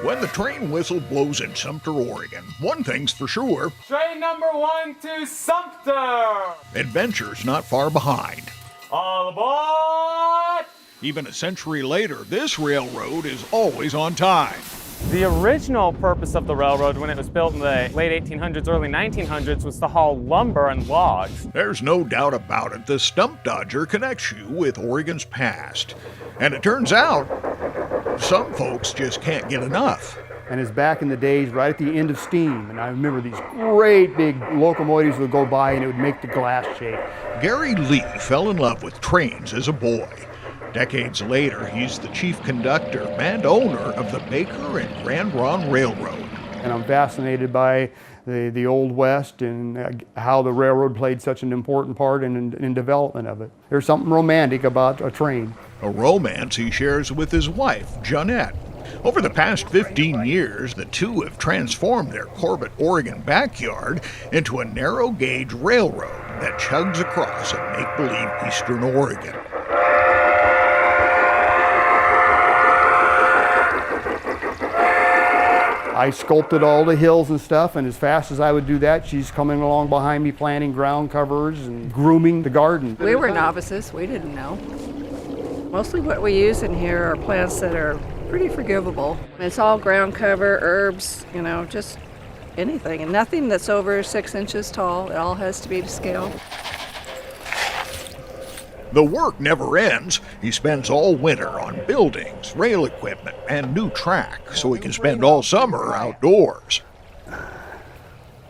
When the train whistle blows in Sumter, Oregon, one thing's for sure. Train number 1 to Sumter! Adventure's not far behind. All aboard! Even a century later, this railroad is always on time. The original purpose of the railroad when it was built in the late 1800s, early 1900s was to haul lumber and logs. There's no doubt about it, the Stump Dodger connects you with Oregon's past. And it turns out, some folks just can't get enough. And it's back in the days right at the end of steam. And I remember these great big locomotives would go by and it would make the glass shake. Gary Lee fell in love with trains as a boy. Decades later, he's the chief conductor and owner of the Baker and Grand Ronde Railroad. And I'm fascinated by the Old West and how the railroad played such an important part in development of it. There's something romantic about a train. A romance he shares with his wife, Jeanette. Over the past 15 years, the two have transformed their Corbett, Oregon backyard into a narrow-gauge railroad that chugs across a make-believe eastern Oregon. I sculpted all the hills and stuff, and as fast as I would do that, she's coming along behind me planting ground covers and grooming the garden. We were novices, we didn't know. Mostly what we use in here are plants that are pretty forgivable. It's all ground cover, herbs, just anything. And nothing that's over 6 inches tall. It all has to be to scale. The work never ends. He spends all winter on buildings, rail equipment, and new track, so he can spend all summer outdoors.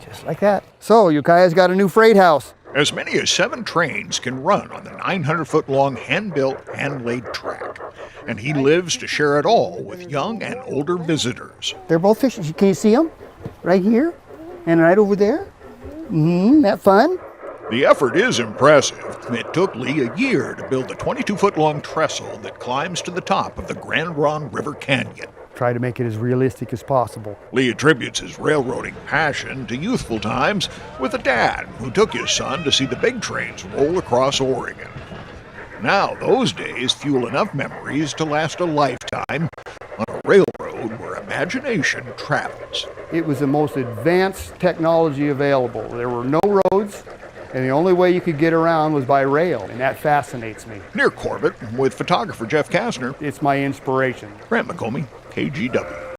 Just like that. So, you guys got a new freight house. As many as 7 trains can run on the 900-foot-long hand-built, hand-laid track. And he lives to share it all with young and older visitors. They're both fishing. Can you see them? Right here and right over there. That fun? The effort is impressive. It took Lee a year to build the 22-foot-long trestle that climbs to the top of the Grand Ronde River Canyon. Try to make it as realistic as possible. Lee attributes his railroading passion to youthful times with a dad who took his son to see the big trains roll across Oregon. Now, those days fuel enough memories to last a lifetime on a railroad where imagination travels. It was the most advanced technology available. There were no roads, and the only way you could get around was by rail, and that fascinates me. Near Corbett, with photographer Jeff Kastner, It's my inspiration. Grant McOmie, KGW.